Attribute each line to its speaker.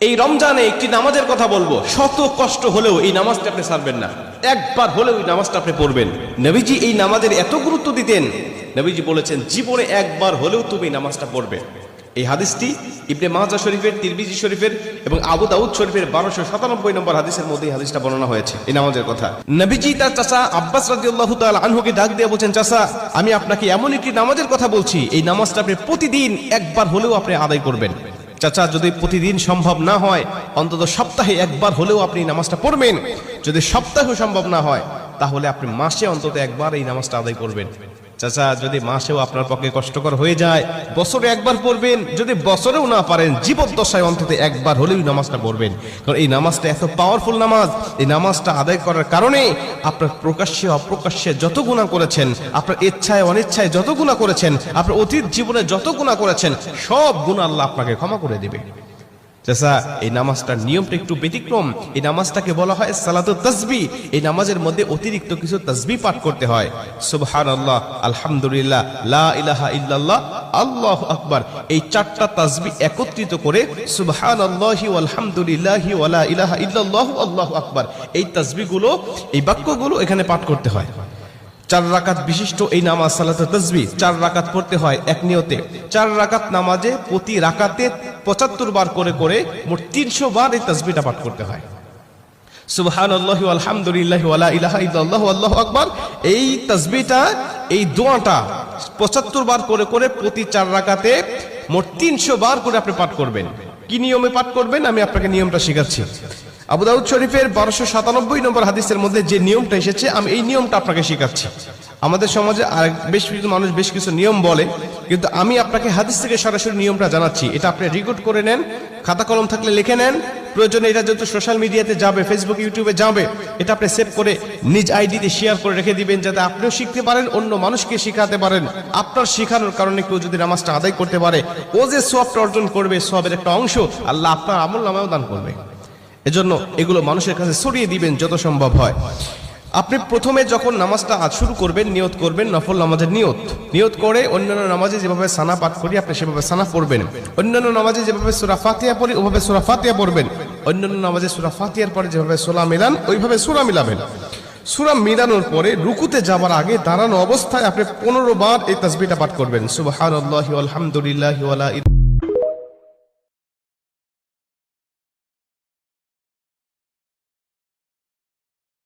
Speaker 1: এই রমজানে একটি নামাজের কথা বলবো, শত কষ্ট হলেও এই নামাজটা আপনি ছাড়বেন না, একবার হলেও এই নামাজটা আপনি পড়বেন। নবীজি এই নামাজের এত গুরুত্ব দিতেন, নবীজি বলেছেন জীবনে একবার হলেও তুমি এই নামাজটা পড়বে। এই হাদিসটি ইবনে মাজাহ শরীফের, তিরমিজি শরীফের এবং আবু দাউদ শরীফের 1297 নম্বর হাদিসের মধ্যে এই হাদিসটা বর্ণনা হয়েছে এই নামাজের কথা। নবীজি তার চাচা আব্বাস রাদিয়াল্লাহু তাআলা আনহুকে ডাক দিয়ে বলছেন, চাচা আমি আপনাকে এমন একটি নামাজের কথা বলছি, এই নামাজটা আপনি প্রতিদিন একবার হলেও আপনি আদায় করবেন। চাচা যদি প্রতিদিন সম্ভব না হয়, অন্তত সপ্তাহে একবার হলেও আপনি নামাজটা পড়বেন। যদি সপ্তাহে সম্ভব না হয়, তাহলে আপনি মাসে অন্তত একবার এই নামাজটা আদায় করবেন। চাচা যদি মাসেও আপনার পক্ষে কষ্টকর হয়ে যায়, বছরে একবার পড়বেন। যদি বছরেও না পারেন, জীবদ্দশায় অন্তত একবার হলেও নামাজটা পড়বেন। কারণ এই নামাজটা এত পাওয়ারফুল নামাজ। এই নামাজটা আদায় করার কারণে আপনার প্রকাশ্যে অপ্রকাশ্যে যত গুনাহ করেছেন, আপনার ইচ্ছায় অনিচ্ছায় যত গুনাহ করেছেন, আপনার অতীত জীবনে যত গুনাহ করেছেন, সব গুনাহ আল্লাহ আপনাকে ক্ষমা করে দেবে। চাচা এই নামাজটার নিয়মটা একটু ব্যতিক্রম। এই নামাজটাকে বলা হয় সালাতুত তাসবিহ। এই নামাজের মধ্যে অতিরিক্ত কিছু তাসবিহ পাঠ করতে হয়। সুবহানাল্লাহ, আলহামদুলিল্লাহ, লা ইলাহা ইল্লাল্লাহ, আল্লাহু আকবার, এই চারটা তাসবিহ একত্রিত করে সুবহানাল্লাহি ওয়াল হামদুলিল্লাহি ওয়া লা ইলাহা ইল্লাল্লাহু আল্লাহু আকবার, এই তাসবিহগুলো, এই বাক্যগুলো এখানে পাঠ করতে হয়। 4 রাকাত বিশিষ্ট এই নামাজ সালাতুত তাসবিহ 4 রাকাত পড়তে হয় এক নিয়তে। 4 রাকাত নামাজে প্রতি রাকাতে 75 বার করে করে মোট 300 বার এই তাসবিহটা পাঠ করতে হয়। সুবহানাল্লাহি ওয়াল হামদুলিল্লাহি ওয়া লা ইলাহা ইল্লাল্লাহু আল্লাহু আকবার, এই তাসবিহটা, এই দোয়াটা 75 বার করে করে প্রতি 4 রাকাতে মোট 300 বার করে আপনি পাঠ করবেন। কি নিয়মে পাঠ করবেন আমি আপনাকে নিয়মটা শেখাচ্ছি। আবু দাউদ শরীফের 1297 নম্বর হাদিসের মধ্যে যে নিয়মটা এসেছে, আমি এই নিয়মটা আপনাকে শেখাচ্ছি। আমাদের সমাজে আর বেশ কিছু মানুষ বেশ কিছু নিয়ম বলে, কিন্তু আমি আপনাকে হাদিস থেকে সরাসরি নিয়মটা জানাচ্ছি। এটা আপনি রেকর্ড করে নেন, খাতা কলম থাকলে লিখে নেন। প্রয়োজনে এটা যেহেতু সোশ্যাল মিডিয়াতে যাবে, ফেসবুক ইউটিউবে যাবে, এটা আপনি সেভ করে নিজ আইডিতে শেয়ার করে রেখে দিবেন, যাতে আপনিও শিখতে পারেন, অন্য মানুষকে শিখাতে পারেন। আপনার শেখানোর কারণে কেউ যদি নামাজটা আদায় করতে পারে, ও যে সওয়াবটা অর্জন করবে, সওয়াবের একটা অংশ আল্লাহ আপনার আমলনামায়ও দান করবে। এজন্য এগুলো মানুষের কাছে ছড়িয়ে দিবেন যত সম্ভব হয়। আপনি প্রথমে যখন নামাজটা শুরু করবেন, নিয়ত করবেন নফল নামাজের নিয়ত করে অন্যান্য নামাজে যেভাবে সানা পাঠ করি আপনি সেভাবে সানা পড়বেন। অন্যান্য নামাজে যেভাবে সূরা ফাতিহা পড়ি ওভাবে সূরা ফাতিহা পড়বেন। অন্যান্য নামাজে সূরা ফাতিহার পরে যেভাবে সূরা মিলান ওইভাবে সূরা মিলাবেন। সূরা মিলানোর পরে রুকুতে যাবার আগে দাঁড়ানো অবস্থায় আপনি 15 বার এই তাসবিহটা পাঠ করবেন। সুবহানাল্লাহি ওয়াল হামদুলিল্লাহি ওয়া লা